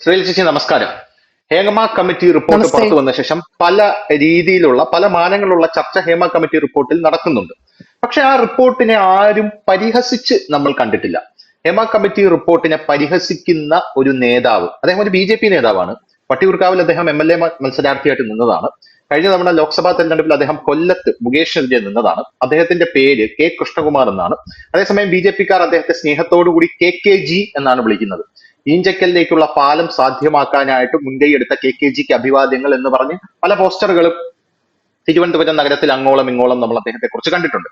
ശ്രീൽ ചേച്ചി നമസ്കാരം. Hema committee report നമസ്തേ. പുറത്തു വന്ന ശേഷം പല രീതിയിലുള്ള പല മാനങ്ങളുള്ള ചർച്ച ഹേമ കമ്മിറ്റി റിപ്പോർട്ടിൽ നടക്കുന്നുണ്ട്. പക്ഷെ ആ റിപ്പോർട്ടിനെ ആരും പരിഹസിച്ച് നമ്മൾ കണ്ടിട്ടില്ല. ഹേമ കമ്മിറ്റി റിപ്പോർട്ടിനെ പരിഹസിക്കുന്ന ഒരു നേതാവ്, അദ്ദേഹം ഒരു ബി ജെ പി നേതാവാണ്. വട്ടിയൂർക്കാവിൽ അദ്ദേഹം MLA മത്സരാർത്ഥിയായിട്ട് നിന്നതാണ്. കഴിഞ്ഞ തവണ ലോക്സഭാ തെരഞ്ഞെടുപ്പിൽ അദ്ദേഹം കൊല്ലത്ത് മുകേഷിനെതിരെ നിന്നതാണ്. അദ്ദേഹത്തിന്റെ പേര് കെ കൃഷ്ണകുമാർ എന്നാണ്. അതേസമയം BJP-ക്കാർ അദ്ദേഹത്തെ സ്നേഹത്തോടുകൂടി KKG എന്നാണ് വിളിക്കുന്നത്. ഈഞ്ചക്കലിലേക്കുള്ള പാലം സാധ്യമാക്കാനായിട്ട് മുൻകൈയെടുത്ത KKGക്ക് അഭിവാദ്യങ്ങൾ എന്ന് പറഞ്ഞ് പല പോസ്റ്ററുകളും തിരുവനന്തപുരം നഗരത്തിൽ അങ്ങോളം ഇങ്ങോളം നമ്മൾ അദ്ദേഹത്തെ കുറിച്ച് കണ്ടിട്ടുണ്ട്.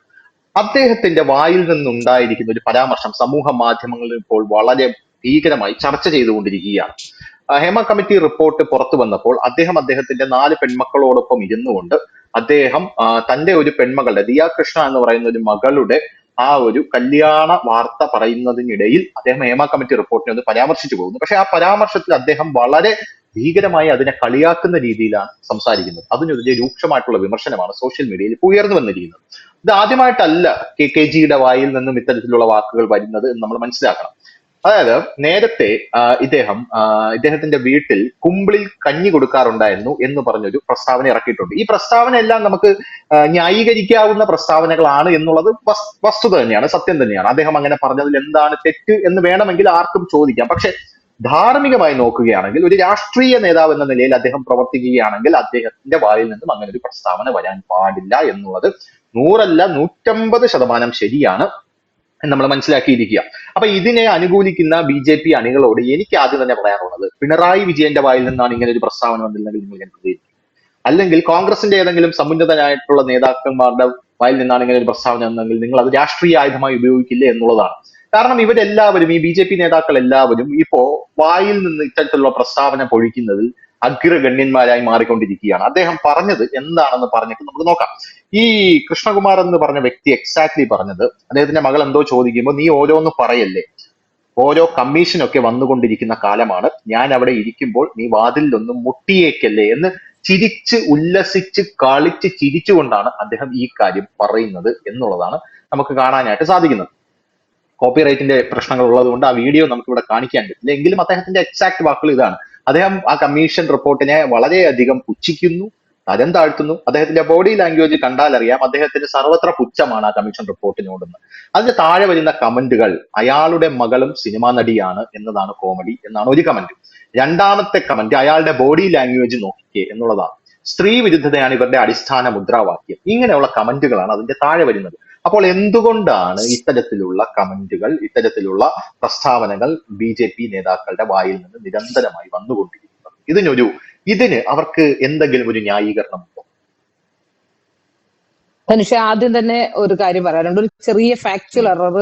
അദ്ദേഹത്തിന്റെ വായിൽ നിന്നുണ്ടായിരിക്കുന്ന ഒരു പരാമർശം സമൂഹ മാധ്യമങ്ങളിൽ ഇപ്പോൾ വളരെ ഭീകരമായി ചർച്ച ചെയ്തുകൊണ്ടിരിക്കുകയാണ്. ഹേമ കമ്മിറ്റി റിപ്പോർട്ട് പുറത്തു വന്നപ്പോൾ അദ്ദേഹത്തിന്റെ 4 പെൺമക്കളോടൊപ്പം ഇരുന്നുകൊണ്ട് അദ്ദേഹം തന്റെ ഒരു പെൺമകളുടെ ദിയ കൃഷ്ണ എന്ന് പറയുന്ന ഒരു മകളുടെ ആ ഒരു കല്യാണ വാർത്ത പറയുന്നതിനിടയിൽ അദ്ദേഹം ഹേമ കമ്മിറ്റി റിപ്പോർട്ടിനെ ഒന്ന് പരാമർശിച്ചു പോകുന്നു. പക്ഷെ ആ പരാമർശത്തിൽ അദ്ദേഹം വളരെ ഭീകരമായി അതിനെ കളിയാക്കുന്ന രീതിയിലാണ് സംസാരിക്കുന്നത്. അതിനെതിരെ രൂക്ഷമായിട്ടുള്ള വിമർശനമാണ് സോഷ്യൽ മീഡിയയിൽ ഇപ്പോൾ ഉയർന്നു വന്നിരിക്കുന്നത്. ഇത് ആദ്യമായിട്ടല്ല KKGയുടെ വായിൽ നിന്നും ഇത്തരത്തിലുള്ള വാക്കുകൾ വരുന്നത് എന്ന് നമ്മൾ മനസ്സിലാക്കണം. അതായത് നേരത്തെ ഇദ്ദേഹത്തിന്റെ വീട്ടിൽ കുമ്പിളിൽ കഞ്ഞി കൊടുക്കാറുണ്ടായിരുന്നു എന്ന് പറഞ്ഞൊരു പ്രസ്താവന ഇറക്കിയിട്ടുണ്ട്. ഈ പ്രസ്താവന എല്ലാം നമുക്ക് ന്യായീകരിക്കാവുന്ന പ്രസ്താവനകളാണ് എന്നുള്ളത് വസ്തുത തന്നെയാണ്, സത്യം തന്നെയാണ്. അദ്ദേഹം അങ്ങനെ പറഞ്ഞതിൽ എന്താണ് തെറ്റ് എന്ന് വേണമെങ്കിൽ ആർക്കും ചോദിക്കാം. പക്ഷെ ധാർമ്മികമായി നോക്കുകയാണെങ്കിൽ ഒരു രാഷ്ട്രീയ നേതാവ് എന്ന നിലയിൽ അദ്ദേഹം പ്രവർത്തിക്കുകയാണെങ്കിൽ അദ്ദേഹത്തിന്റെ വായിൽ നിന്നും അങ്ങനെ ഒരു പ്രസ്താവന വരാൻ പാടില്ല എന്നുള്ളത് 100 അല്ല 150% ശരിയാണ് നമ്മൾ മനസ്സിലാക്കിയിരിക്കുക. അപ്പൊ ഇതിനെ അനുകൂലിക്കുന്ന BJP അണികളോട് എനിക്ക് ആദ്യം തന്നെ പറയാനുള്ളത്, പിണറായി വിജയന്റെ വായിൽ നിന്നാണ് ഇങ്ങനെ ഒരു പ്രസ്താവന വന്നില്ലെങ്കിൽ നിങ്ങൾ ഞാൻ പ്രതികരിക്കും. അല്ലെങ്കിൽ കോൺഗ്രസിന്റെ ഏതെങ്കിലും സമുന്നതനായിട്ടുള്ള നേതാക്കന്മാരുടെ വായിൽ നിന്നാണ് ഇങ്ങനെ ഒരു പ്രസ്താവന വന്നെങ്കിൽ നിങ്ങൾ അത് രാഷ്ട്രീയ ആയുധമായി ഉപയോഗിക്കില്ല എന്നുള്ളതാണ്. കാരണം ഇവരെല്ലാവരും, ഈ BJP നേതാക്കൾ എല്ലാവരും ഇപ്പോ വായിൽ നിന്ന് ഇത്തരത്തിലുള്ള പ്രസ്താവന പൊഴിക്കുന്നതിൽ അഗ്രഗണ്യന്മാരായി മാറിക്കൊണ്ടിരിക്കുകയാണ്. അദ്ദേഹം പറഞ്ഞത് എന്താണെന്ന് പറഞ്ഞിട്ട് നമുക്ക് നോക്കാം. ഈ കൃഷ്ണകുമാർ എന്ന് പറഞ്ഞ വ്യക്തി എക്സാക്ട്ലി പറഞ്ഞത്, അദ്ദേഹത്തിന്റെ മകൾ എന്തോ ചോദിക്കുമ്പോൾ നീ ഓരോന്ന് പറയല്ലേ, ഓരോ കമ്മീഷനൊക്കെ വന്നുകൊണ്ടിരിക്കുന്ന കാലമാണ്, ഞാൻ അവിടെ ഇരിക്കുമ്പോൾ നീ വാതിലൊന്നും മുട്ടിയേക്കല്ലേ എന്ന് ചിരിച്ച് ഉല്ലസിച്ച് കളിച്ച് ചിരിച്ചുകൊണ്ടാണ് അദ്ദേഹം ഈ കാര്യം പറയുന്നത് എന്നുള്ളതാണ് നമുക്ക് കാണാനായിട്ട് സാധിക്കുന്നത്. കോപ്പിറൈറ്റിന്റെ പ്രശ്നങ്ങൾ ഉള്ളത് കൊണ്ട് ആ വീഡിയോ നമുക്ക് ഇവിടെ കാണിക്കാൻ പറ്റില്ല. എങ്കിലും അദ്ദേഹത്തിന്റെ എക്സാക്ട് വാക്കുകൾ ഇതാണ്. അദ്ദേഹം ആ കമ്മീഷൻ റിപ്പോർട്ടിനെ വളരെയധികം പുച്ഛിക്കുന്നു, തരം താഴ്ത്തുന്നു. അദ്ദേഹത്തിന്റെ ബോഡി ലാംഗ്വേജ് കണ്ടാൽ അറിയാം അദ്ദേഹത്തിന് സർവത്ര പുച്ഛമാണ് ആ കമ്മീഷൻ റിപ്പോർട്ടിനോടെന്ന്. അതിന് താഴെ വരുന്ന കമന്റുകൾ, അയാളുടെ മകളും സിനിമാ നടിയാണ് എന്നതാണ് കോമഡി എന്നാണ് ഒരു കമന്റ്. രണ്ടാമത്തെ കമന്റ്, അയാളുടെ ബോഡി ലാംഗ്വേജ് നോക്കിക്കേ എന്നുള്ളതാണ്. സ്ത്രീ വിരുദ്ധതയാണ് ഇവരുടെ അടിസ്ഥാന മുദ്രാവാക്യം. ഇങ്ങനെയുള്ള കമന്റുകളാണ് അതിന്റെ താഴെ വരുന്നത്. അപ്പോൾ എന്തുകൊണ്ടാണ് ഇത്തരത്തിലുള്ള കമന്റുകൾ, ഇത്തരത്തിലുള്ള പ്രസ്താവനകൾ BJP നേതാക്കളുടെ വായിൽ നിന്ന് നിരന്തരമായി വന്നുകൊണ്ടിരിക്കുന്നത്? ഇതിന് അവർക്ക് എന്തെങ്കിലും ഒരു ന്യായീകരണം ഉണ്ടോ? ധനുഷ്, ആദ്യം തന്നെ ഒരു കാര്യം പറയാനുണ്ട്. ഒരു ചെറിയ ഫാക്ച്വൽ എറർ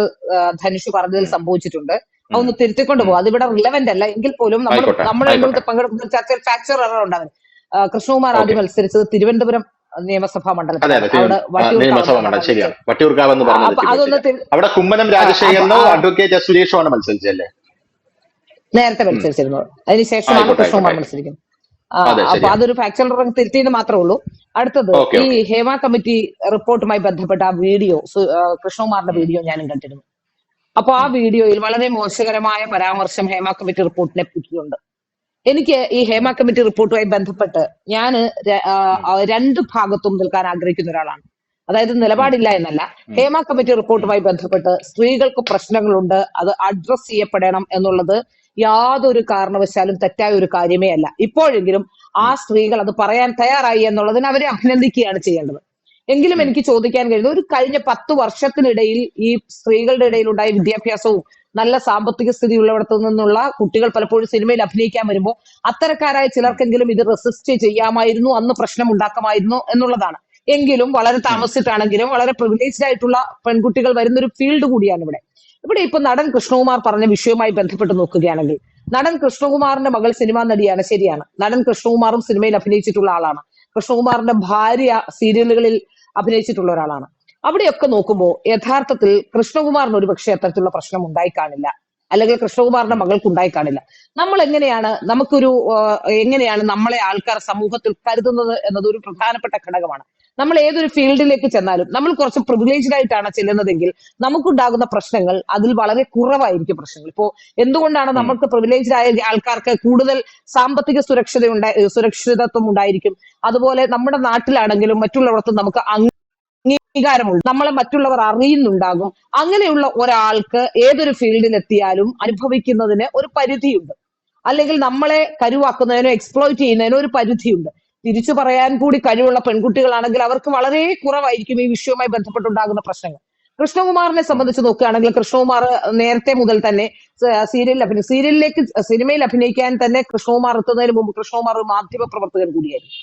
ധനുഷ് പറഞ്ഞതിൽ സംഭവിച്ചിട്ടുണ്ട്. അതൊന്ന് തിരുത്തിക്കൊണ്ട് പോകും. അതിവിടെ റിലവന്റ് അല്ല എങ്കിൽ പോലും നമ്മൾ പങ്കെടുക്കുന്ന ചർച്ചയിൽ ഫാക്ച്വൽ എറർ ഉണ്ടാകും. കൃഷ്ണകുമാർ ആദ്യം മത്സരിച്ചത് തിരുവനന്തപുരം നിയമസഭാ മണ്ഡലത്തിൽ. വട്ടിയൂർക്കാവ് എന്ന് പറഞ്ഞത് അവിടെ കുമ്മനം രാജശേഖരനോ അഡ്വക്കേറ്റ് സുരേഷുമാണ് മത്സരിച്ചല്ലേ? നേരത്തെ മത്സരിച്ചിരുന്നു. അതിനുശേഷമാണ് കൃഷ്ണകുമാർ മത്സരിക്കുന്നത്. അപ്പൊ അതൊരു ഫാക്ച്വൽ എറർ തിരുത്തിയെന്ന് മാത്രമേ ഉള്ളൂ. അടുത്തത്, ഈ ഹേമ കമ്മിറ്റി റിപ്പോർട്ടുമായി ബന്ധപ്പെട്ട ആ വീഡിയോ, കൃഷ്ണകുമാറിന്റെ വീഡിയോ ഞാനും കണ്ടിരുന്നു. അപ്പൊ ആ വീഡിയോയിൽ വളരെ മോശകരമായ പരാമർശം ഹേമ കമ്മിറ്റി റിപ്പോർട്ടിനെ പറ്റിയുണ്ട്. എനിക്ക് ഈ ഹേമ കമ്മിറ്റി റിപ്പോർട്ടുമായി ബന്ധപ്പെട്ട് ഞാൻ 2 ഭാഗത്തും നിൽക്കാൻ ആഗ്രഹിക്കുന്ന ഒരാളാണ്. അതായത് നിലപാടില്ല എന്നല്ല, ഹേമ കമ്മിറ്റി റിപ്പോർട്ടുമായി ബന്ധപ്പെട്ട് സ്ത്രീകൾക്ക് പ്രശ്നങ്ങളുണ്ട്, അത് അഡ്രസ് ചെയ്യപ്പെടണം എന്നുള്ളത് യാതൊരു കാരണവശാലും തെറ്റായ ഒരു കാര്യമേ അല്ല. ഇപ്പോഴെങ്കിലും ആ സ്ത്രീകൾ അത് പറയാൻ തയ്യാറായി എന്നുള്ളതിന് അവരെ അഭിനന്ദിക്കുകയാണ് ചെയ്യേണ്ടത്. എങ്കിലും എനിക്ക് ചോദിക്കാൻ കഴിയുന്നത്, ഒരു കഴിഞ്ഞ 10 വർഷത്തിനിടയിൽ ഈ സ്ത്രീകളുടെ ഇടയിലുണ്ടായ വിദ്യാഭ്യാസവും നല്ല സാമ്പത്തിക സ്ഥിതിയുള്ളയിടത്തു നിന്നുള്ള കുട്ടികൾ പലപ്പോഴും സിനിമയിൽ അഭിനയിക്കാൻ വരുമ്പോൾ അത്തരക്കാരായ ചിലർക്കെങ്കിലും ഇത് റെസിസ്റ്റ് ചെയ്യാമായിരുന്നു, അന്ന് പ്രശ്നം ഉണ്ടാക്കാമായിരുന്നു എന്നുള്ളതാണ്. എങ്കിലും വളരെ താമസിച്ചിട്ടാണെങ്കിലും വളരെ പ്രിവിലേജ്ഡ് ആയിട്ടുള്ള പെൺകുട്ടികൾ വരുന്നൊരു ഫീൽഡ് കൂടിയാണ് ഇവിടെ ഇപ്പൊ നടൻ കൃഷ്ണകുമാർ പറഞ്ഞ വിഷയവുമായി ബന്ധപ്പെട്ട് നോക്കുകയാണെങ്കിൽ, നടൻ കൃഷ്ണകുമാറിന്റെ മകൾ സിനിമാ നടിയാണ്, ശരിയാണ്. നടൻ കൃഷ്ണകുമാറും സിനിമയിൽ അഭിനയിച്ചിട്ടുള്ള ആളാണ്. കൃഷ്ണകുമാറിന്റെ ഭാര്യ സീരിയലുകളിൽ അഭിനയിച്ചിട്ടുള്ള ഒരാളാണ്. അവിടെയൊക്കെ നോക്കുമ്പോൾ യഥാർത്ഥത്തിൽ കൃഷ്ണകുമാറിന് ഒരുപക്ഷെ അത്തരത്തിലുള്ള പ്രശ്നം ഉണ്ടായി കാണില്ല. അല്ലെങ്കിൽ കൃഷ്ണകുമാറിന്റെ മകൾക്ക് ഉണ്ടായി കാണില്ല. നമ്മൾ എങ്ങനെയാണ് നമ്മളെ ആൾക്കാർ സമൂഹത്തിൽ കരുതുന്നത് എന്നത് ഒരു പ്രധാനപ്പെട്ട ഘടകമാണ്. നമ്മൾ ഏതൊരു ഫീൽഡിലേക്ക് ചെന്നാലും നമ്മൾ കുറച്ച് പ്രിവിലേജ്ഡ് ആയിട്ടാണ് ചെല്ലുന്നതെങ്കിൽ നമുക്കുണ്ടാകുന്ന പ്രശ്നങ്ങൾ അതിൽ വളരെ കുറവായിരിക്കും പ്രശ്നങ്ങൾ. ഇപ്പോ എന്തുകൊണ്ടാണ് നമുക്ക് പ്രിവിലേജ്ഡ് ആയ ആൾക്കാർക്ക് കൂടുതൽ സാമ്പത്തിക സുരക്ഷിതത്വം ഉണ്ടായിരിക്കും. അതുപോലെ നമ്മുടെ നാട്ടിലാണെങ്കിലും മറ്റുള്ളവർക്കും നമുക്ക് അംഗീകാരമുണ്ട്, നമ്മളെ മറ്റുള്ളവർ അറിയുന്നുണ്ടാകും. അങ്ങനെയുള്ള ഒരാൾക്ക് ഏതൊരു ഫീൽഡിൽ എത്തിയാലും അനുഭവിക്കുന്നതിന് ഒരു പരിധിയുണ്ട്, അല്ലെങ്കിൽ നമ്മളെ കരുവാക്കുന്നതിനോ എക്സ്പ്ലോയിറ്റ് ചെയ്യുന്നതിനോ ഒരു പരിധിയുണ്ട്. തിരിച്ചു പറയാൻ കൂടി കഴിവുള്ള പെൺകുട്ടികളാണെങ്കിൽ അവർക്ക് വളരെ കുറവായിരിക്കും ഈ വിഷയവുമായി ബന്ധപ്പെട്ടുണ്ടാകുന്ന പ്രശ്നങ്ങൾ. കൃഷ്ണകുമാറിനെ സംബന്ധിച്ച് നോക്കുകയാണെങ്കിൽ കൃഷ്ണകുമാർ നേരത്തെ മുതൽ തന്നെ സിനിമയിൽ അഭിനയിക്കാൻ തന്നെ കൃഷ്ണകുമാർ എത്തുന്നതിന് മുമ്പ് കൃഷ്ണകുമാർ ഒരു മാധ്യമ പ്രവർത്തകൻ കൂടിയായിരുന്നു.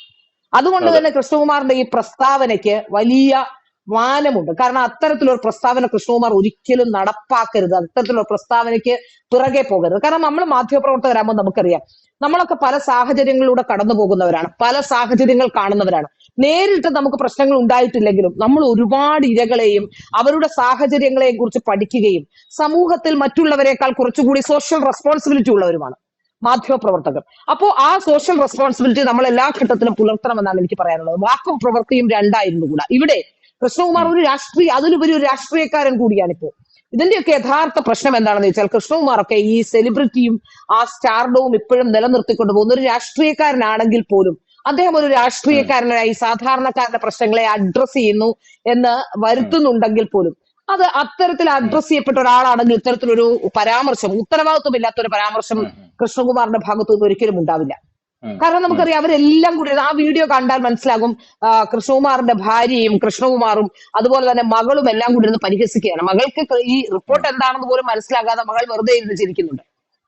അതുകൊണ്ട് തന്നെ കൃഷ്ണകുമാറിന്റെ ഈ പ്രസ്താവനയ്ക്ക് വലിയ മാനമുണ്ട്. കാരണം അത്തരത്തിലൊരു പ്രസ്താവന കൃഷ്ണകുമാർ ഒരിക്കലും നടപ്പാക്കരുത്, അത്തരത്തിലുള്ള പ്രസ്താവനയ്ക്ക് പിറകെ പോകരുത്. കാരണം നമ്മൾ മാധ്യമപ്രവർത്തകരാകുമ്പോൾ നമുക്കറിയാം, നമ്മളൊക്കെ പല സാഹചര്യങ്ങളിലൂടെ കടന്നു പോകുന്നവരാണ്, പല സാഹചര്യങ്ങൾ കാണുന്നവരാണ്. നേരിട്ട് നമുക്ക് പ്രശ്നങ്ങൾ ഉണ്ടായിട്ടില്ലെങ്കിലും നമ്മൾ ഒരുപാട് ഇരകളെയും അവരുടെ സാഹചര്യങ്ങളെയും കുറിച്ച് പഠിക്കുകയും സമൂഹത്തിൽ മറ്റുള്ളവരെക്കാൾ കുറച്ചുകൂടി സോഷ്യൽ റെസ്പോൺസിബിലിറ്റി ഉള്ളവരുമാണ് മാധ്യമപ്രവർത്തകർ. അപ്പോൾ ആ സോഷ്യൽ റെസ്പോൺസിബിലിറ്റി നമ്മൾ എല്ലാ ഘട്ടത്തിലും പുലർത്തണമെന്നാണ് എനിക്ക് പറയാനുള്ളത്. വാക്കും പ്രവൃത്തിയും രണ്ടായിരുന്നു കൂടാ. ഇവിടെ കൃഷ്ണകുമാർ അതിലുപരി ഒരു രാഷ്ട്രീയക്കാരൻ കൂടിയാണിപ്പോ. ഇതിന്റെയൊക്കെ യഥാർത്ഥ പ്രശ്നം എന്താണെന്ന് വെച്ചാൽ കൃഷ്ണകുമാറൊക്കെ ഈ സെലിബ്രിറ്റിയും ആ സ്റ്റാർഡവും ഇപ്പോഴും നിലനിർത്തിക്കൊണ്ടു പോകുന്ന ഒരു രാഷ്ട്രീയക്കാരനാണെങ്കിൽ പോലും അദ്ദേഹം ഒരു രാഷ്ട്രീയക്കാരനായി സാധാരണക്കാരുടെ പ്രശ്നങ്ങളെ അഡ്രസ് ചെയ്യുന്നു എന്ന് വരുത്തുന്നുണ്ടെങ്കിൽ പോലും അത് അത്തരത്തിൽ അഡ്രസ് ചെയ്യപ്പെട്ട ഒരാളാണെങ്കിൽ ഇത്തരത്തിലൊരു പരാമർശം, ഉത്തരവാദിത്വമില്ലാത്ത ഒരു പരാമർശം കൃഷ്ണകുമാറിന്റെ ഭാഗത്തു നിന്ന് ഒരിക്കലും ഉണ്ടാവില്ല. കാരണം നമുക്കറിയാം അവരെല്ലാം കൂടി ആ വീഡിയോ കണ്ടാൽ മനസ്സിലാകും, കൃഷ്ണകുമാറിന്റെ ഭാര്യയും കൃഷ്ണകുമാറും അതുപോലെ തന്നെ മകളും എല്ലാം കൂടി ഇരുന്ന് പരിഹസിക്കുകയാണ്. മകൾക്ക് ഈ റിപ്പോർട്ട് എന്താണെന്ന് പോലും മനസ്സിലാകാതെ മകൾ വെറുതെ ഇരുന്ന് ചിരിക്കുന്നുണ്ട്.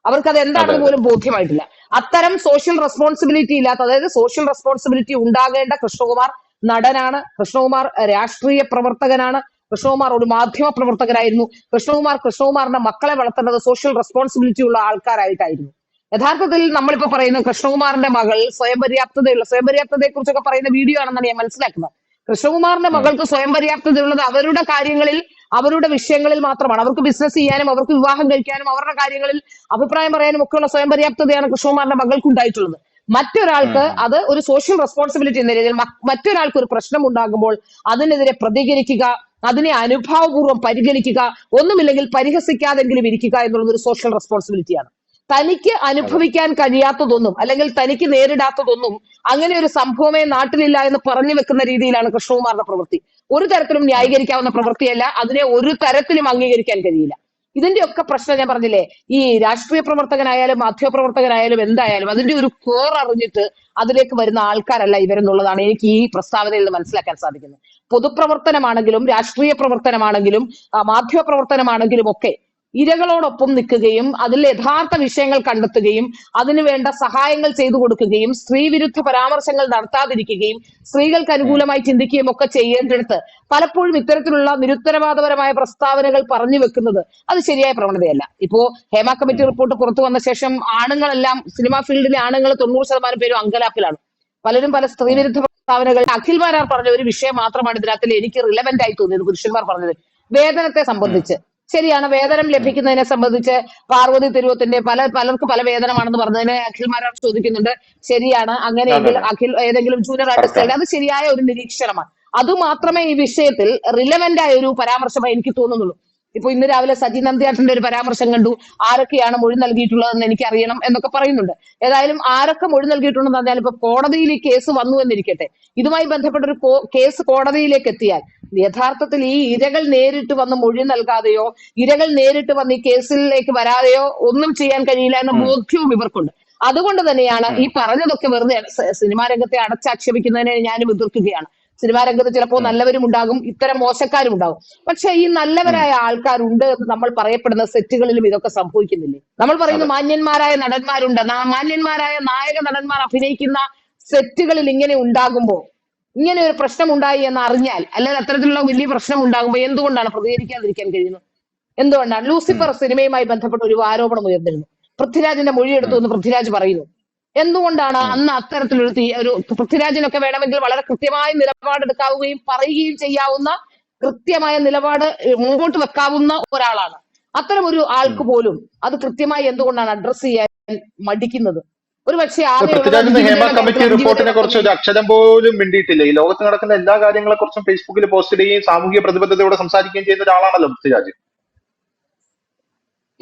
അവർക്കത് എന്താണെന്ന് പോലും ബോധ്യമായിട്ടില്ല. അത്തരം സോഷ്യൽ റെസ്പോൺസിബിലിറ്റി ഇല്ലാത്ത, അതായത് സോഷ്യൽ റെസ്പോൺസിബിലിറ്റി ഉണ്ടാകേണ്ട കൃഷ്ണകുമാർ നടനാണ്, കൃഷ്ണകുമാർ രാഷ്ട്രീയ പ്രവർത്തകനാണ്, കൃഷ്ണകുമാർ ഒരു മാധ്യമ പ്രവർത്തകരായിരുന്നു. കൃഷ്ണകുമാറിന്റെ മക്കളെ വളർത്തേണ്ടത് സോഷ്യൽ റെസ്പോൺസിബിലിറ്റി ഉള്ള ആൾക്കാരായിട്ടായിരുന്നു. യഥാർത്ഥത്തിൽ നമ്മളിപ്പോ പറയുന്ന കൃഷ്ണകുമാറിന്റെ മകൾ സ്വയം പര്യാപ്തതയെ കുറിച്ചൊക്കെ പറയുന്ന വീഡിയോ ആണെന്നാണ് ഞാൻ മനസ്സിലാക്കുന്നത്. കൃഷ്ണകുമാറിന്റെ മകൾക്ക് സ്വയം പര്യാപ്തതയുള്ളത് അവരുടെ കാര്യങ്ങളിൽ, അവരുടെ വിഷയങ്ങളിൽ മാത്രമാണ്. അവർക്ക് ബിസിനസ് ചെയ്യാനും അവർക്ക് വിവാഹം കഴിക്കാനും അവരുടെ കാര്യങ്ങളിൽ അഭിപ്രായം പറയാനും ഒക്കെയുള്ള സ്വയം പര്യാപ്തതയാണ് കൃഷ്ണകുമാറിന്റെ മകൾക്ക് ഉണ്ടായിട്ടുള്ളത്. മറ്റൊരാൾക്ക് അത് ഒരു സോഷ്യൽ റെസ്പോൺസിബിലിറ്റി എന്ന രീതിയിൽ മറ്റൊരാൾക്ക് ഒരു പ്രശ്നം ഉണ്ടാകുമ്പോൾ അതിനെതിരെ പ്രതികരിക്കുക, അതിനെ അനുഭാവപൂർവ്വം പരിഗണിക്കുക, ഒന്നുമില്ലെങ്കിൽ പരിഹസിക്കാതെങ്കിലും ഇരിക്കുക എന്നുള്ളത് ഒരു സോഷ്യൽ റെസ്പോൺസിബിലിറ്റിയാണ്. തനിക്ക് അനുഭവിക്കാൻ കഴിയാത്തതൊന്നും അല്ലെങ്കിൽ തനിക്ക് നേരിടാത്തതൊന്നും അങ്ങനെ ഒരു സംഭവമേ നാട്ടിലില്ല എന്ന് പറഞ്ഞു വെക്കുന്ന രീതിയിലാണ് കൃഷ്ണകുമാറിന്റെ പ്രവൃത്തി. ഒരു തരത്തിലും ന്യായീകരിക്കാവുന്ന പ്രവൃത്തിയല്ല, അതിനെ ഒരു തരത്തിലും അംഗീകരിക്കാൻ കഴിയില്ല. ഇതിന്റെയൊക്കെ പ്രശ്നം ഞാൻ പറഞ്ഞില്ലേ, ഈ രാഷ്ട്രീയ പ്രവർത്തകനായാലും മാധ്യമപ്രവർത്തകനായാലും എന്തായാലും അതിന്റെ ഒരു കോർ അറിഞ്ഞിട്ട് അതിലേക്ക് വരുന്ന ആൾക്കാരല്ല ഇവരെന്നുള്ളതാണ് എനിക്ക് ഈ പ്രസ്താവനയിൽ നിന്ന് മനസ്സിലാക്കാൻ സാധിക്കുന്നത്. പൊതുപ്രവർത്തനമാണെങ്കിലും രാഷ്ട്രീയ പ്രവർത്തനമാണെങ്കിലും മാധ്യമ പ്രവർത്തനമാണെങ്കിലും ഒക്കെ ഇരകളോടൊപ്പം നിൽക്കുകയും അതിൽ യഥാർത്ഥ വിഷയങ്ങൾ കണ്ടെത്തുകയും അതിനുവേണ്ട സഹായങ്ങൾ ചെയ്തു കൊടുക്കുകയും സ്ത്രീവിരുദ്ധ പരാമർശങ്ങൾ നടത്താതിരിക്കുകയും സ്ത്രീകൾക്ക് അനുകൂലമായി ചിന്തിക്കുകയും ഒക്കെ ചെയ്യേണ്ടടുത്ത് പലപ്പോഴും ഇത്തരത്തിലുള്ള നിരുത്തരവാദപരമായ പ്രസ്താവനകൾ പറഞ്ഞു വെക്കുന്നത് അത് ശരിയായ പ്രവണതയല്ല. ഇപ്പോ ഹേമ കമ്മിറ്റി റിപ്പോർട്ട് പുറത്തു വന്ന ശേഷം ആണുങ്ങളെല്ലാം, സിനിമാ ഫീൽഡിലെ ആണുങ്ങൾ 90% പേരും അങ്കലാപ്പിലാണ്. പലരും പല സ്ത്രീവിരുദ്ധ പ്രസ്താവനകൾ. അഖിൽ മാരാർ പറഞ്ഞ ഒരു വിഷയം മാത്രമാണ് ഇതിനകത്തിൽ എനിക്ക് റിലവന്റ് ആയി തോന്നിയത്. പുരുഷന്മാർ പറഞ്ഞത് വേതനത്തെ സംബന്ധിച്ച് ശരിയാണ്. വേതനം ലഭിക്കുന്നതിനെ സംബന്ധിച്ച് പാർവതി തിരുവത്തിന്റെ പലർക്ക് പല വേതനമാണെന്ന് പറഞ്ഞതിന് അഖിൽ മാരാർ ചോദിക്കുന്നുണ്ട്. ശരിയാണ്, അങ്ങനെയെങ്കിൽ അഖിൽ ഏതെങ്കിലും ജൂനിയർ ആർട്ടിസ്റ്റ്, അത് ശരിയായ ഒരു നിരീക്ഷണമാണ്. അതുമാത്രമേ ഈ വിഷയത്തിൽ റിലവന്റ് ആയ ഒരു പരാമർശമായി എനിക്ക് തോന്നുന്നുള്ളൂ. ഇപ്പൊ ഇന്ന് രാവിലെ സജി നന്ദിയാട്ടന്റെ ഒരു പരാമർശം കണ്ടു, ആരൊക്കെയാണ് മൊഴി നൽകിയിട്ടുള്ളതെന്ന് എനിക്കറിയണം എന്നൊക്കെ പറയുന്നുണ്ട്. ഏതായാലും ആരൊക്കെ മൊഴി നൽകിയിട്ടുണ്ടെന്ന് പറഞ്ഞാൽ ഇപ്പൊ കോടതിയിൽ ഈ കേസ് വന്നു എന്നിരിക്കട്ടെ, ഇതുമായി ബന്ധപ്പെട്ട ഒരു കേസ് കോടതിയിലേക്ക് എത്തിയാൽ യഥാർത്ഥത്തിൽ ഈ ഇരകൾ നേരിട്ട് വന്ന് മൊഴി നൽകാതെയോ ഇരകൾ നേരിട്ട് വന്ന് ഈ കേസിലേക്ക് വരാതെയോ ഒന്നും ചെയ്യാൻ കഴിയില്ല എന്ന ബോധ്യവും ഇവർക്കുണ്ട്. അതുകൊണ്ട് തന്നെയാണ് ഈ പറഞ്ഞതൊക്കെ വെറുതെ സിനിമാ രംഗത്തെ അടച്ചാക്ഷേപിക്കുന്നതിനെ ഞാനും എതിർക്കുകയാണ്. സിനിമാ രംഗത്ത് ചിലപ്പോൾ നല്ലവരും ഉണ്ടാകും, ഇത്തരം മോശക്കാരും ഉണ്ടാകും. പക്ഷെ ഈ നല്ലവരായ ആൾക്കാരുണ്ട് എന്ന് നമ്മൾ പറയപ്പെടുന്ന സെറ്റുകളിലും ഇതൊക്കെ സംഭവിക്കുന്നില്ലേ? നമ്മൾ പറയുന്ന മാന്യന്മാരായ നടന്മാരുണ്ട്, മാന്യന്മാരായ നായക നടന്മാർ അഭിനയിക്കുന്ന സെറ്റുകളിൽ ഇങ്ങനെ ഉണ്ടാകുമ്പോൾ, ഇങ്ങനെ ഒരു പ്രശ്നം ഉണ്ടായി എന്ന് അറിഞ്ഞാൽ, അല്ലെങ്കിൽ അത്തരത്തിലുള്ള വലിയ പ്രശ്നം ഉണ്ടാകുമ്പോൾ എന്തുകൊണ്ടാണ് പ്രതികരിക്കാതിരിക്കാൻ കഴിയുന്നത്? എന്തുകൊണ്ടാണ്? ലൂസിഫർ സിനിമയുമായി ബന്ധപ്പെട്ട ഒരു ആരോപണം ഉയർന്നിരുന്നു. പൃഥ്വിരാജിന്റെ മൊഴിയെടുത്തു എന്ന് പൃഥ്വിരാജ് പറയുന്നു. എന്തുകൊണ്ടാണ് അന്ന് അത്തരത്തിലൊരു പൃഥ്വിരാജിനൊക്കെ വേണമെങ്കിൽ വളരെ കൃത്യമായ നിലപാടെടുക്കാവുകയും പറയുകയും ചെയ്യാവുന്ന കൃത്യമായ നിലപാട് മുമ്പോട്ട് വെക്കാവുന്ന ഒരാളാണ്. അത്തരം ഒരു ആൾക്ക് പോലും അത് കൃത്യമായി എന്തുകൊണ്ടാണ് അഡ്രസ് ചെയ്യാൻ മടിക്കുന്നത്? ഒരു പക്ഷേ പൃഥ്വിരാജ് ഹേമ കമ്മിറ്റി റിപ്പോർട്ടിനെ കുറിച്ച് ഒരു അക്ഷരം പോലും മിണ്ടിയിട്ടില്ല. ഈ ലോകത്ത് നടക്കുന്ന എല്ലാ കാര്യങ്ങളെ കുറിച്ചും ഫേസ്ബുക്കിൽ പോസ്റ്റ് ഇടുകയും സാമൂഹിക പ്രതിബദ്ധതയോടെ സംസാരിക്കുകയും ചെയ്യുന്ന ഒരാളാണല്ലോ പൃഥ്വിരാജ്.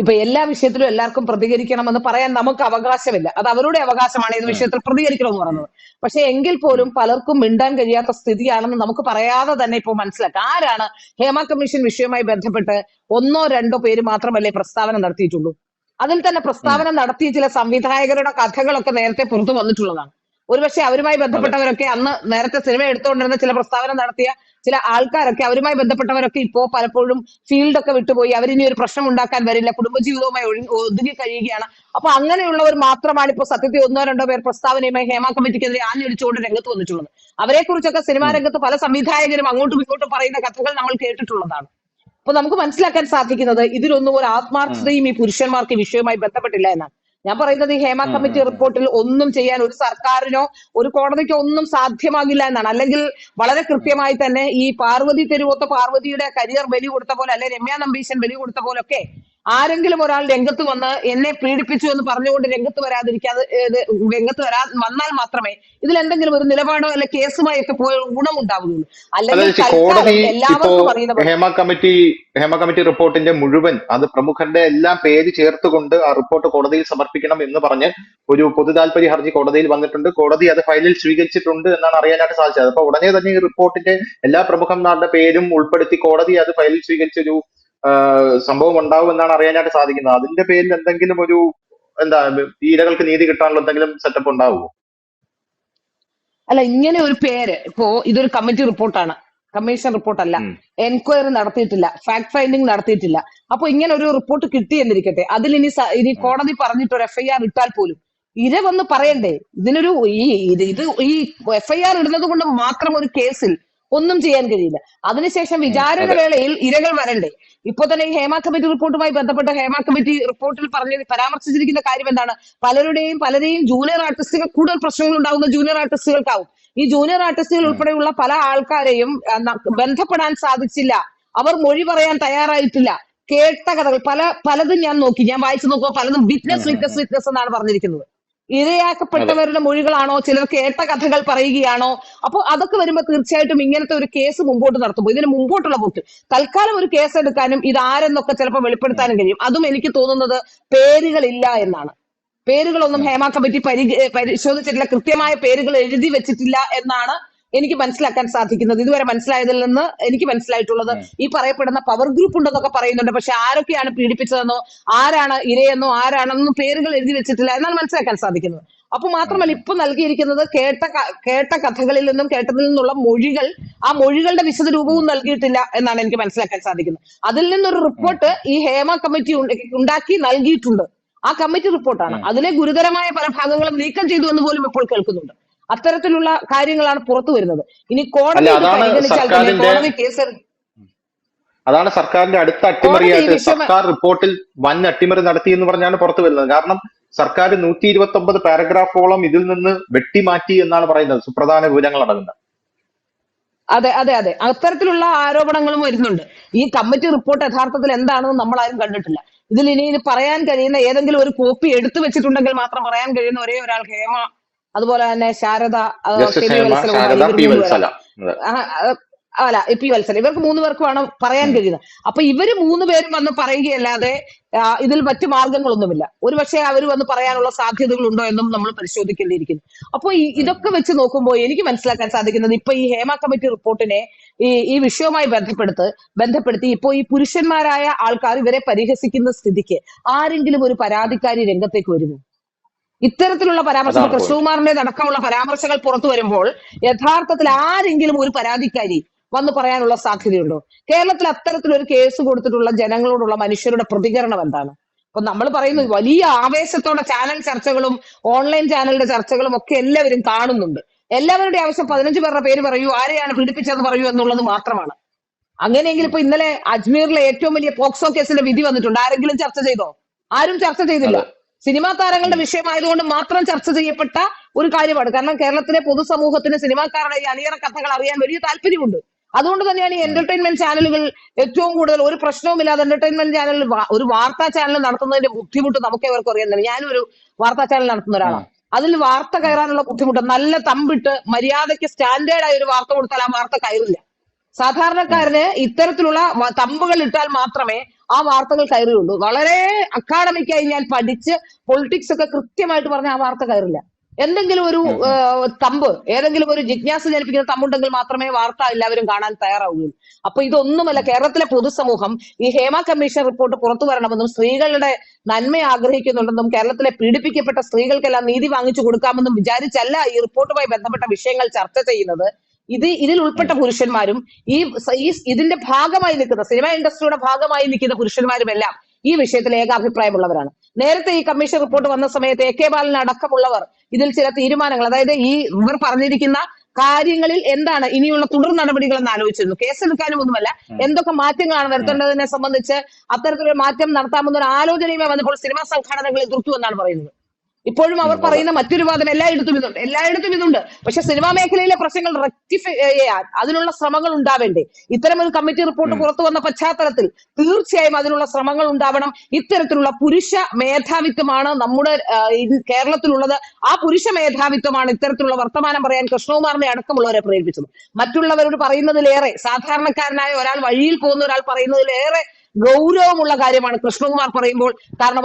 ഇപ്പൊ എല്ലാ വിഷയത്തിലും എല്ലാവർക്കും പ്രതികരിക്കണമെന്ന് പറയാൻ നമുക്ക് അവകാശമില്ല. അത് അവരുടെ അവകാശമാണ് ഏത് വിഷയത്തിൽ പ്രതികരിക്കണമെന്ന് പറയുന്നത്. പക്ഷെ എങ്കിൽ പോലും പലർക്കും മിണ്ടാൻ കഴിയാത്ത സ്ഥിതിയാണെന്ന് നമുക്ക് പറയാതെ തന്നെ ഇപ്പോൾ മനസ്സിലാക്കാം. ആരാണ് ഹേമ കമ്മീഷൻ വിഷയവുമായി ബന്ധപ്പെട്ട് 1-2 പേര് മാത്രമല്ലേ പ്രസ്താവന നടത്തിയിട്ടുള്ളൂ? അതിൽ തന്നെ പ്രസ്താവന നടത്തിയ ചില സംവിധായകരുടെ കഥകളൊക്കെ നേരത്തെ പുറത്തു വന്നിട്ടുള്ളതാണ്. ഒരുപക്ഷെ അവരുമായി ബന്ധപ്പെട്ടവരൊക്കെ അന്ന് നേരത്തെ സിനിമ എടുത്തുകൊണ്ടിരുന്ന ചില പ്രസ്താവന നടത്തിയ ചില ആൾക്കാരൊക്കെ അവരുമായി ബന്ധപ്പെട്ടവരൊക്കെ ഇപ്പോ പലപ്പോഴും ഫീൽഡൊക്കെ വിട്ടുപോയി, അവരിനി ഒരു പ്രശ്നം ഉണ്ടാക്കാൻ വരില്ല, കുടുംബജീവിതവുമായി ഒതുങ്ങി കഴിയുകയാണ്. അപ്പൊ അങ്ങനെയുള്ളവർ മാത്രമാണ് ഇപ്പോ സത്യത്തിൽ 1-2 പേർ പ്രസ്താവനയുമായി ഹേമ കമ്മിറ്റിക്കെതിരെ ആഞ്ഞടിച്ചുകൊണ്ട് രംഗത്ത് വന്നിട്ടുള്ളത്. അവരെ കുറിച്ചൊക്കെ സിനിമാ രംഗത്ത് പല സംവിധായകരും അങ്ങോട്ടും ഇങ്ങോട്ടും പറയുന്ന കഥകൾ നമ്മൾ കേട്ടിട്ടുള്ളതാണ്. അപ്പൊ നമുക്ക് മനസ്സിലാക്കാൻ സാധിക്കുന്നത് ഇതിലൊന്നും ഒരു ആത്മാർത്ഥതയും ഈ പുരുഷന്മാർക്ക് ഈ വിഷയവുമായി ബന്ധപ്പെട്ടില്ല എന്നാണ്. ഞാൻ പറയുന്നത് ഈ ഹേമ കമ്മിറ്റി റിപ്പോർട്ടിൽ ഒന്നും ചെയ്യാൻ ഒരു സർക്കാരിനോ ഒരു കോടതിക്കോ ഒന്നും സാധ്യമാകില്ല എന്നാണ്. അല്ലെങ്കിൽ വളരെ കൃത്യമായി തന്നെ ഈ പാർവതി തെരുവോത്ത പാർവതിയുടെ കരിയർ ബലി കൊടുത്ത പോലെ, അല്ലെ രമ്യ നമ്പീശൻ ബലി കൊടുത്ത പോലൊക്കെ ആരെങ്കിലും ഒരാൾ രംഗത്ത് വന്ന് എന്നെ പീഡിപ്പിച്ചു എന്ന് പറഞ്ഞുകൊണ്ട് രംഗത്ത് വന്നാൽ മാത്രമേ ഇതിൽ എന്തെങ്കിലും ഒരു നിലപാടോ അല്ലെ കേസുമായി ഒക്കെ പോയ ഗുണമുണ്ടാവുകയുള്ളൂ. അല്ലെങ്കിൽ എല്ലാവർക്കും അറിയുന്ന ഹേമ കമ്മിറ്റി റിപ്പോർട്ടിന്റെ മുഴുവൻ അത് പ്രമുഖരുടെ എല്ലാം പേര് ചേർത്തുകൊണ്ട് ആ റിപ്പോർട്ട് കോടതിയിൽ സമർപ്പിക്കണം എന്ന് പറഞ്ഞ് ഒരു പൊതു താല്പര്യ ഹർജി കോടതിയിൽ വന്നിട്ടുണ്ട്. കോടതി അത് ഫയലിൽ സ്വീകരിച്ചിട്ടുണ്ട് എന്നാണ് അറിയാനായിട്ട് സാധിച്ചത്. അപ്പൊ ഉടനെ തന്നെ ഈ റിപ്പോർട്ടിന്റെ എല്ലാ പ്രമുഖന്മാരുടെ പേരും ഉൾപ്പെടുത്തി കോടതി അത് ഫയലിൽ സ്വീകരിച്ചൊരു സംഭവം ഉണ്ടാവും എന്നാണ് അറിയാനായിട്ട് സാധിക്കുന്നത്. അതിന്റെ പേരിൽ എന്തെങ്കിലും ഒരു ഇരകൾക്ക് നീതി കിട്ടാനുള്ള എന്തെങ്കിലും സെറ്റപ്പ് ഉണ്ടാവുമോ? അല്ല, ഇങ്ങനെ ഒരു പേര്, ഇപ്പോ ഇതൊരു കമ്മിറ്റി റിപ്പോർട്ടാണ്, കമ്മീഷൻ റിപ്പോർട്ടല്ല, എൻക്വയറി നടത്തിയിട്ടില്ല, ഫാക്ട് ഫൈൻഡിങ് നടത്തിയിട്ടില്ല. അപ്പൊ ഇങ്ങനെ ഒരു റിപ്പോർട്ട് കിട്ടിയെന്നിരിക്കട്ടെ, അതിൽ ഇനി കോടതി പറഞ്ഞിട്ട് ഒരു FIR ഇട്ടാൽ പോലും ഇര വന്ന് പറയണ്ടേ? ഇതിനൊരു ഈ FIR ഇടുന്നത് കൊണ്ട് മാത്രം ഒരു കേസിൽ ഒന്നും ചെയ്യാൻ കഴിയില്ല. അതിനുശേഷം വിചാരണ വേളയിൽ ഇരകൾ വരണ്ടേ? ഇപ്പൊ തന്നെ ഈ ഹേമ കമ്മിറ്റി റിപ്പോർട്ടുമായി ബന്ധപ്പെട്ട ഹേമ കമ്മിറ്റി റിപ്പോർട്ടിൽ പരാമർശിച്ചിരിക്കുന്ന കാര്യം എന്താണ്? പലരെയും ജൂനിയർ ആർട്ടിസ്റ്റുകൾ, കൂടുതൽ പ്രശ്നങ്ങൾ ഉണ്ടാകുന്ന ജൂനിയർ ആർട്ടിസ്റ്റുകൾക്കാവും. ഈ ജൂനിയർ ആർട്ടിസ്റ്റുകൾ ഉൾപ്പെടെയുള്ള പല ആൾക്കാരെയും ബന്ധപ്പെടാൻ സാധിച്ചില്ല, അവർ മൊഴി പറയാൻ തയ്യാറായിട്ടില്ല. കേട്ട കഥകൾ പലതും ഞാൻ വായിച്ചു നോക്കുമ്പോൾ പലതും വിറ്റ്നസ് എന്നാണ് പറഞ്ഞിരിക്കുന്നത്. ഇരയാക്കപ്പെട്ടവരുടെ മൊഴികളാണോ, ചിലർ കേട്ട കഥകൾ പറയുകയാണോ? അപ്പൊ അതൊക്കെ വരുമ്പോൾ തീർച്ചയായിട്ടും ഇങ്ങനത്തെ ഒരു കേസ് മുമ്പോട്ട് നടത്തുമ്പോൾ ഇതിന് മുമ്പോട്ടുള്ള പോക്ക് തൽക്കാലം ഒരു കേസ് എടുക്കാനും ഇതാരെന്നൊക്കെ ചിലപ്പോൾ വെളിപ്പെടുത്താനും കഴിയും. അതും എനിക്ക് തോന്നുന്നത് പേരുകളില്ല എന്നാണ്. പേരുകളൊന്നും ഹേമ കമ്മിറ്റി പരിശോധിച്ചിട്ടില്ല, കൃത്യമായ പേരുകൾ എഴുതി വെച്ചിട്ടില്ല എന്നാണ് എനിക്ക് മനസ്സിലാക്കാൻ സാധിക്കുന്നത്. ഇതുവരെ മനസ്സിലായതിൽ നിന്ന് എനിക്ക് മനസ്സിലായിട്ടുള്ളത് ഈ പറയപ്പെടുന്ന പവർ ഗ്രൂപ്പ് ഉണ്ടെന്നൊക്കെ പറയുന്നുണ്ട്. പക്ഷെ ആരൊക്കെയാണ് പീഡിപ്പിച്ചതെന്നോ ആരാണ് ഇരയെന്നോ ആരാണെന്നോ പേരുകൾ എഴുതി വെച്ചിട്ടില്ല എന്നാണ് മനസ്സിലാക്കാൻ സാധിക്കുന്നത്. അപ്പൊ മാത്രമല്ല, ഇപ്പൊ നൽകിയിരിക്കുന്നത് കേട്ട കഥകളിൽ നിന്നും കേട്ടതിൽ നിന്നുള്ള മൊഴികൾ, ആ മൊഴികളുടെ വിശദ രൂപവും നൽകിയിട്ടില്ല എന്നാണ് എനിക്ക് മനസ്സിലാക്കാൻ സാധിക്കുന്നത്. അതിൽ നിന്നൊരു റിപ്പോർട്ട് ഈ ഹേമ കമ്മിറ്റി ഉണ്ടാക്കി നൽകിയിട്ടുണ്ട്. ആ കമ്മിറ്റി റിപ്പോർട്ടാണ്. അതിലെ ഗുരുതരമായ പല ഭാഗങ്ങളും നീക്കം ചെയ്തു എന്ന് പോലും ഇപ്പോൾ കേൾക്കുന്നുണ്ട്. അത്തരത്തിലുള്ള കാര്യങ്ങളാണ് പുറത്തു വരുന്നത്. ഇനി കോടതി കേസ്, അതാണ് സർക്കാരിന്റെ അടുത്ത അട്ടിമറിയായിട്ട് സർക്കാർ റിപ്പോർട്ടിൽ വൻ അട്ടിമറി നടത്തി എന്ന് പറഞ്ഞാണ് പുറത്തു വരുന്നത്. കാരണം സർക്കാർ 129 പാരഗ്രാഫോളം ഇതിൽ നിന്ന് വെട്ടിമാറ്റി എന്നാണ് പറയുന്നത്, സുപ്രധാന വിവരങ്ങൾ അടങ്ങുന്നത്. അതെ, അത്തരത്തിലുള്ള ആരോപണങ്ങളും വരുന്നുണ്ട്. ഈ കമ്മിറ്റി റിപ്പോർട്ട് യഥാർത്ഥത്തിൽ എന്താണെന്ന് നമ്മൾ ആരും കണ്ടിട്ടില്ല. ഇതിൽ ഇനി പറയാൻ കഴിയുന്ന ഏതെങ്കിലും ഒരു കോപ്പി എടുത്തു വെച്ചിട്ടുണ്ടെങ്കിൽ മാത്രം പറയാൻ കഴിയുന്ന ഒരേ ഒരാൾ ഹേമ, അതുപോലെ തന്നെ ശാരദ, പി വത്സല, ഇവർക്ക് 3 പേർക്കുമാണ് പറയാൻ കഴിയുന്നത്. അപ്പൊ ഇവര് 3 പേരും വന്ന് പറയുകയല്ലാതെ ഇതിൽ മറ്റു മാർഗങ്ങളൊന്നുമില്ല. ഒരുപക്ഷെ അവർ വന്ന് പറയാനുള്ള സാധ്യതകൾ ഉണ്ടോ എന്നും നമ്മൾ പരിശോധിക്കേണ്ടിയിരിക്കുന്നു. അപ്പൊ ഇതൊക്കെ വെച്ച് നോക്കുമ്പോൾ എനിക്ക് മനസ്സിലാക്കാൻ സാധിക്കുന്നത് ഇപ്പൊ ഈ ഹേമ കമ്മിറ്റി റിപ്പോർട്ടിനെ ഈ വിഷയവുമായി ബന്ധപ്പെടുത്തി ഇപ്പോ ഈ പുരുഷന്മാരായ ആൾക്കാർ ഇവരെ പരിഹസിക്കുന്ന സ്ഥിതിക്ക് ആരെങ്കിലും ഒരു പരാതിക്കാരി രംഗത്തേക്ക് വരുമോ? ഇത്തരത്തിലുള്ള പരാമർശങ്ങൾ, കൃഷ്ണകുമാറിന്റെ അടക്കമുള്ള പരാമർശങ്ങൾ പുറത്തു വരുമ്പോൾ യഥാർത്ഥത്തിൽ ആരെങ്കിലും ഒരു പരാതിക്കാരി വന്ന് പറയാനുള്ള സാധ്യതയുണ്ടോ? കേരളത്തിൽ അത്തരത്തിലൊരു കേസ് കൊടുത്തിട്ടുള്ള ജനങ്ങളോടുള്ള മനുഷ്യരുടെ പ്രതികരണം എന്താണ്? അപ്പൊ നമ്മൾ പറയുന്നത് വലിയ ആവേശത്തോടെ ചാനൽ ചർച്ചകളും ഓൺലൈൻ ചാനലിന്റെ ചർച്ചകളും ഒക്കെ എല്ലാവരും കാണുന്നുണ്ട്. എല്ലാവരുടെ ആവശ്യം 15 പേരുടെ പേര് പറയൂ, ആരെയാണ് പീഡിപ്പിച്ചതെന്ന് പറയൂ എന്നുള്ളത് മാത്രമാണ്. അങ്ങനെയെങ്കിൽ ഇപ്പൊ ഇന്നലെ അജ്മീറിലെ ഏറ്റവും വലിയ പോക്സോ കേസിന്റെ വിധി വന്നിട്ടുണ്ട്. ആരെങ്കിലും ചർച്ച ചെയ്തോ? ആരും ചർച്ച ചെയ്തില്ല. സിനിമാ താരങ്ങളുടെ വിഷയമായതുകൊണ്ട് മാത്രം ചർച്ച ചെയ്യപ്പെട്ട ഒരു കാര്യമാണ്. കാരണം കേരളത്തിലെ പൊതുസമൂഹത്തിന് സിനിമാക്കാരുടെ ഈ അണിയറ കഥകൾ അറിയാൻ വലിയ താല്പര്യമുണ്ട്. അതുകൊണ്ട് തന്നെയാണ് ഈ എന്റർടൈൻമെന്റ് ചാനലുകൾ ഏറ്റവും കൂടുതൽ ഒരു പ്രശ്നവുമില്ലാതെ എന്റർടൈൻമെന്റ് ചാനൽ ഒരു വാർത്താ ചാനൽ നടത്തുന്നതിന്റെ ബുദ്ധിമുട്ട് നമുക്ക് ഇവർക്ക് അറിയുന്നില്ല. ഞാനും ഒരു വാർത്താ ചാനൽ നടത്തുന്ന ഒരാളാണ്. അതിൽ വാർത്ത കയറാനുള്ള ബുദ്ധിമുട്ട്, നല്ല തമ്പിട്ട് മര്യാദയ്ക്ക് സ്റ്റാൻഡേർഡായ ഒരു വാർത്ത കൊടുത്താൽ ആ വാർത്ത കയറില്ല. സാധാരണക്കാരന് ഇത്തരത്തിലുള്ള തമ്പുകൾ ഇട്ടാൽ മാത്രമേ ആ വാർത്തകൾ കയറുകയുള്ളൂ. വളരെ അക്കാഡമിക്കായി ഞാൻ പഠിച്ച് പൊളിറ്റിക്സ് ഒക്കെ കൃത്യമായിട്ട് പറഞ്ഞ ആ വാർത്ത കയറില്ല. എന്തെങ്കിലും ഒരു തമ്പ്, ഏതെങ്കിലും ഒരു ജിജ്ഞാസ ജനിപ്പിക്കുന്ന തമ്പുണ്ടെങ്കിൽ മാത്രമേ വാർത്ത എല്ലാവരും കാണാൻ തയ്യാറാവുകയുള്ളൂ. അപ്പൊ ഇതൊന്നുമല്ല. കേരളത്തിലെ പൊതുസമൂഹം ഈ ഹേമ കമ്മീഷൻ റിപ്പോർട്ട് പുറത്തു വരണമെന്നും സ്ത്രീകളുടെ നന്മ ആഗ്രഹിക്കുന്നുണ്ടെന്നും കേരളത്തിലെ പീഡിപ്പിക്കപ്പെട്ട സ്ത്രീകൾക്കെല്ലാം നീതി വാങ്ങിച്ചു കൊടുക്കാമെന്നും വിചാരിച്ചല്ല ഈ റിപ്പോർട്ടുമായി ബന്ധപ്പെട്ട വിഷയങ്ങൾ ചർച്ച ചെയ്യുന്നത്. ഇതിൽ ഉൾപ്പെട്ട പുരുഷന്മാരും ഇതിന്റെ ഭാഗമായി നിൽക്കുന്ന സിനിമ ഇൻഡസ്ട്രിയുടെ ഭാഗമായി നിൽക്കുന്ന പുരുഷന്മാരുമെല്ലാം ഈ വിഷയത്തിൽ ഏകാഭിപ്രായമുള്ളവരാണ്. നേരത്തെ ഈ കമ്മീഷൻ റിപ്പോർട്ട് വന്ന സമയത്ത് AK ബാലൻ അടക്കമുള്ളവർ ഇതിൽ ചില തീരുമാനങ്ങൾ, അതായത് ഇവർ പറഞ്ഞിരിക്കുന്ന കാര്യങ്ങളിൽ എന്താണ് ഇനിയുള്ള തുടർ നടപടികൾ എന്ന് ആലോചിച്ചിരുന്നു. കേസെടുക്കാനും ഒന്നുമല്ല, എന്തൊക്കെ മാറ്റങ്ങളാണ് വരുത്തേണ്ടതിനെ സംബന്ധിച്ച് അത്തരത്തിലൊരു മാറ്റം നടത്താമെന്നൊരു ആലോചനയുമായി വന്നപ്പോൾ സിനിമാ സംഘടനകൾ എതിർത്തു എന്നാണ് പറയുന്നത്. ഇപ്പോഴും അവർ പറയുന്ന മറ്റൊരു വാദം എല്ലായിടത്തും ഇതുണ്ട്. പക്ഷെ സിനിമാ മേഖലയിലെ പ്രശ്നങ്ങൾ റെക്ടിഫൈ ചെയ്യാൻ അതിനുള്ള ശ്രമങ്ങൾ ഉണ്ടാവേണ്ടേ? ഇത്തരം ഒരു കമ്മിറ്റി റിപ്പോർട്ട് പുറത്തു വന്ന പശ്ചാത്തലത്തിൽ തീർച്ചയായും അതിനുള്ള ശ്രമങ്ങൾ ഉണ്ടാവണം. ഇത്തരത്തിലുള്ള പുരുഷ മേധാവിത്വമാണ് നമ്മുടെ കേരളത്തിലുള്ളത്. ആ പുരുഷ മേധാവിത്വമാണ് ഇത്തരത്തിലുള്ള വർത്തമാനം പറയാൻ കൃഷ്ണകുമാറിനെ അടക്കമുള്ളവരെ പ്രേരിപ്പിച്ചത്. മറ്റുള്ളവരോട് പറയുന്നതിലേറെ, സാധാരണക്കാരനായ ഒരാൾ, വഴിയിൽ പോകുന്ന ഒരാൾ പറയുന്നതിലേറെ ഗൗരവമുള്ള കാര്യമാണ് കൃഷ്ണകുമാർ പറയുമ്പോൾ.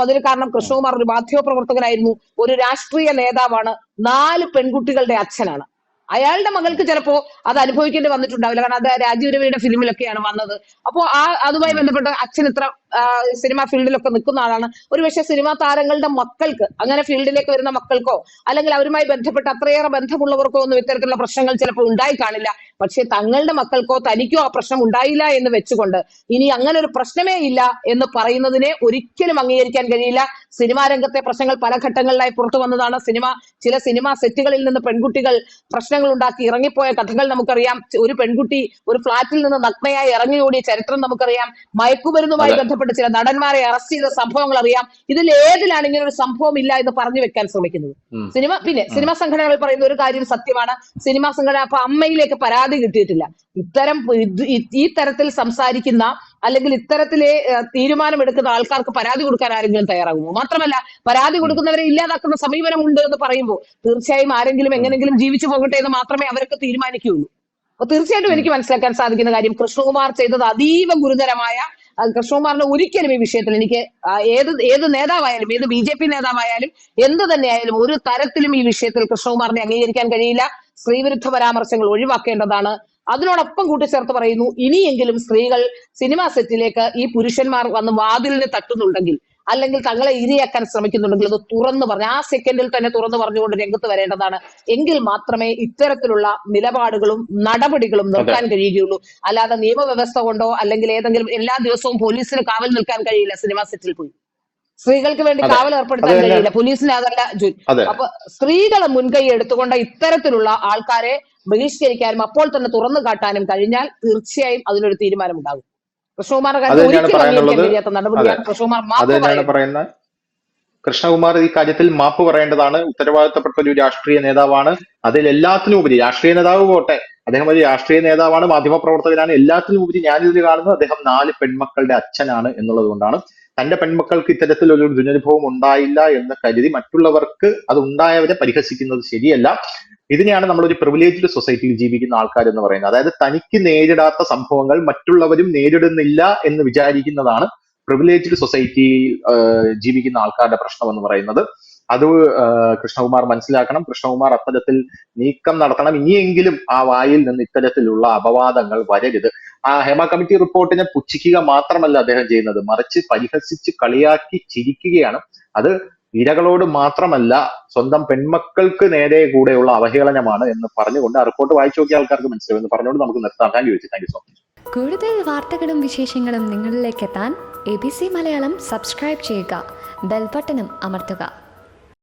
അതിന് കാരണം കൃഷ്ണകുമാർ ഒരു മാധ്യമപ്രവർത്തകനായിരുന്നു, ഒരു രാഷ്ട്രീയ നേതാവാണ്, 4 പെൺകുട്ടികളുടെ അച്ഛനാണ്. അയാളുടെ മകൾക്ക് ചിലപ്പോ അത് അനുഭവിക്കേണ്ടി വന്നിട്ടുണ്ടാവില്ല. കാരണം അത് രാജീവ് രവിയുടെ ഫിലിമിലൊക്കെയാണ് വന്നത്. അപ്പോ അതുമായി ബന്ധപ്പെട്ട് അച്ഛൻ ഇത്ര സിനിമാ ഫീൽഡിലൊക്കെ നിൽക്കുന്ന ആളാണ്. ഒരുപക്ഷെ സിനിമാ താരങ്ങളുടെ മക്കൾക്ക്, അങ്ങനെ ഫീൽഡിലേക്ക് വരുന്ന മക്കൾക്കോ അല്ലെങ്കിൽ അവരുമായി ബന്ധപ്പെട്ട് അത്രയേറെ ബന്ധമുള്ളവർക്കോ ഒന്നും ഇത്തരത്തിലുള്ള പ്രശ്നങ്ങൾ ചിലപ്പോൾ ഉണ്ടായി കാണില്ല. പക്ഷെ തങ്ങളുടെ മക്കൾക്കോ തനിക്കോ ആ പ്രശ്നം ഉണ്ടായില്ല എന്ന് വെച്ചുകൊണ്ട് ഇനി അങ്ങനെ ഒരു പ്രശ്നമേ ഇല്ല എന്ന് പറയുന്നതിനെ ഒരിക്കലും അംഗീകരിക്കാൻ കഴിയില്ല. സിനിമാ രംഗത്തെ പ്രശ്നങ്ങൾ പല ഘട്ടങ്ങളിലായി പുറത്തു വന്നതാണ്. ചില സിനിമാ സെറ്റുകളിൽ നിന്ന് പെൺകുട്ടികൾ പ്രശ്നങ്ങൾ ഉണ്ടാക്കി ഇറങ്ങിപ്പോയ കഥകൾ നമുക്കറിയാം. ഒരു പെൺകുട്ടി ഒരു ഫ്ളാറ്റിൽ നിന്ന് നഗ്നയായി ഇറങ്ങിയോടിയ ചരിത്രം നമുക്കറിയാം. മയക്കുമരുന്നുമായി ബന്ധപ്പെട്ട് ചില നടന്മാരെ അറസ്റ്റ് ചെയ്ത സംഭവങ്ങൾ അറിയാം. ഇതിൽ ഏതിലാണ് ഇങ്ങനെ ഒരു സംഭവം ഇല്ല എന്ന് പറഞ്ഞു വെക്കാൻ ശ്രമിക്കുന്നത്? സിനിമാ സംഘടനകൾ പറയുന്ന ഒരു കാര്യം സത്യമാണ്. സിനിമാ സംഘടന അപ്പൊ അമ്മയിലേക്ക് പരാതി കിട്ടിയിട്ടില്ല. ഈ തരത്തിൽ സംസാരിക്കുന്ന അല്ലെങ്കിൽ ഇത്തരത്തിലെ തീരുമാനമെടുക്കുന്ന ആൾക്കാർക്ക് പരാതി കൊടുക്കാൻ ആരെങ്കിലും തയ്യാറാകുമോ? മാത്രമല്ല, പരാതി കൊടുക്കുന്നവരെ ഇല്ലാതാക്കുന്ന സമീപനമുണ്ട് എന്ന് പറയുമ്പോൾ തീർച്ചയായും ആരെങ്കിലും എങ്ങനെങ്കിലും ജീവിച്ചു പോകട്ടെ എന്ന് മാത്രമേ അവരൊക്കെ തീരുമാനിക്കുകയുള്ളൂ. അപ്പൊ തീർച്ചയായിട്ടും എനിക്ക് മനസ്സിലാക്കാൻ സാധിക്കുന്ന കാര്യം കൃഷ്ണകുമാർ ചെയ്തത് അതീവ ഗുരുതരമായ, കൃഷ്ണകുമാറിന് ഒരിക്കലും ഈ വിഷയത്തിൽ എനിക്ക് ഏത് നേതാവായാലും, ഏത് BJP നേതാവായാലും എന്ത് തന്നെയായാലും ഒരു തരത്തിലും ഈ വിഷയത്തിൽ കൃഷ്ണകുമാറിനെ അംഗീകരിക്കാൻ കഴിയില്ല. സ്ത്രീവിരുദ്ധ പരാമർശങ്ങൾ ഒഴിവാക്കേണ്ടതാണ്. അതിനോടൊപ്പം കൂട്ടിച്ചേർത്ത് പറയുന്നു, ഇനിയെങ്കിലും സ്ത്രീകൾ സിനിമാ സെറ്റിലേക്ക് ഈ പുരുഷന്മാർ വന്ന് വാതിലിന് തട്ടുന്നുണ്ടെങ്കിൽ അല്ലെങ്കിൽ തങ്ങളെ ഇരയാക്കാൻ ശ്രമിക്കുന്നുണ്ടെങ്കിൽ അത് തുറന്നു പറഞ്ഞ് ആ സെക്കൻഡിൽ തന്നെ തുറന്നു പറഞ്ഞുകൊണ്ട് രംഗത്ത് വരേണ്ടതാണ്. എങ്കിൽ മാത്രമേ ഇത്തരത്തിലുള്ള നിലപാടുകളും നടപടികളും നിർത്താൻ കഴിയുകയുള്ളൂ. അല്ലാതെ നിയമവ്യവസ്ഥ കൊണ്ടോ അല്ലെങ്കിൽ ഏതെങ്കിലും എല്ലാ ദിവസവും പോലീസിന് കാവൽ നിൽക്കാൻ കഴിയില്ല. സിനിമാ സെറ്റിൽ പോയി സ്ത്രീകൾക്ക് വേണ്ടി കാവൽ ഏർപ്പെടുത്താൻ കഴിയില്ല. പോലീസിന് അതല്ല ജോലി. അപ്പൊ സ്ത്രീകളെ മുൻകൈ എടുത്തുകൊണ്ട് ഇത്തരത്തിലുള്ള ആൾക്കാരെ ബഹിഷ്കരിക്കാനും അപ്പോൾ തന്നെ തുറന്നു കാട്ടാനും കഴിഞ്ഞാൽ തീർച്ചയായും അതിനൊരു തീരുമാനം ഉണ്ടാകും. കൃഷ്ണകുമാറിന്റെ കാര്യത്തിൽ ഒരിക്കലും അംഗീകരിക്കാൻ കഴിയാത്ത നടപടിയാണ്. കൃഷ്ണകുമാർ ഈ കാര്യത്തിൽ മാപ്പ് പറയേണ്ടതാണ്. ഉത്തരവാദിത്തപ്പെട്ട ഒരു രാഷ്ട്രീയ നേതാവാണ്. അതിൽ എല്ലാത്തിനും ഉപരി, രാഷ്ട്രീയ നേതാവ് പോട്ടെ, അദ്ദേഹം ഒരു രാഷ്ട്രീയ നേതാവാണ്, മാധ്യമപ്രവർത്തകനാണ്. എല്ലാത്തിനും ഉപരി ഞാനിതിൽ കാണുന്നത് അദ്ദേഹം 4 പെൺമക്കളുടെ അച്ഛനാണ് എന്നുള്ളത് കൊണ്ടാണ്. തന്റെ പെൺമക്കൾക്ക് ഇത്തരത്തിലൊരു ദുരനുഭവം ഉണ്ടായില്ല എന്ന് കരുതി മറ്റുള്ളവർക്ക് അത് ഉണ്ടായവരെ പരിഹസിക്കുന്നത് ശരിയല്ല. ഇതിനെയാണ് നമ്മളൊരു പ്രിവിലേജ്ഡ് സൊസൈറ്റിയിൽ ജീവിക്കുന്ന ആൾക്കാർ എന്ന് പറയുന്നത്. അതായത് തനിക്ക് നേരിടാത്ത സംഭവങ്ങൾ മറ്റുള്ളവരും നേരിടുന്നില്ല എന്ന് വിചാരിക്കുന്നതാണ് പ്രിവിലേജ്ഡ് സൊസൈറ്റിയിൽ ജീവിക്കുന്ന ആൾക്കാരുടെ പ്രശ്നം എന്ന് പറയുന്നത്. അത് കൃഷ്ണകുമാർ മനസ്സിലാക്കണം. കൃഷ്ണകുമാർ അത്തരത്തിൽ നീക്കം നടത്തണം. ഇനിയെങ്കിലും ആ വായിൽ നിന്ന് ഇത്തരത്തിലുള്ള അപവാദങ്ങൾ വരരുത്. ആ ഹേമ കമ്മിറ്റി റിപ്പോർട്ടിനെ പുച്ഛിക്കുക മാത്രമല്ല അദ്ദേഹം ചെയ്യുന്നത്, മറിച്ച് പരിഹസിച്ച് കളിയാക്കി ചിരിക്കുകയാണ്. അത് ഇരകളോട് മാത്രമല്ല സ്വന്തം പെൺമക്കൾക്ക് നേരെ കൂടെയുള്ള അവഹേളനമാണ് എന്ന് പറഞ്ഞുകൊണ്ട് ആ റിപ്പോർട്ട് വായിച്ചു നോക്കിയ ആൾക്കാർക്ക് മനസ്സിലാവും എന്ന് പറഞ്ഞുകൊണ്ട് നമുക്ക് നിർത്താം. Thank you so much. കൂടുതൽ വാർത്തകളും വിശേഷങ്ങളും നിങ്ങളിലേക്ക് എത്താൻ ABC മലയാളം സബ്സ്ക്രൈബ് ചെയ്യുക, ബെൽ ബട്ടണും അമർത്തുക.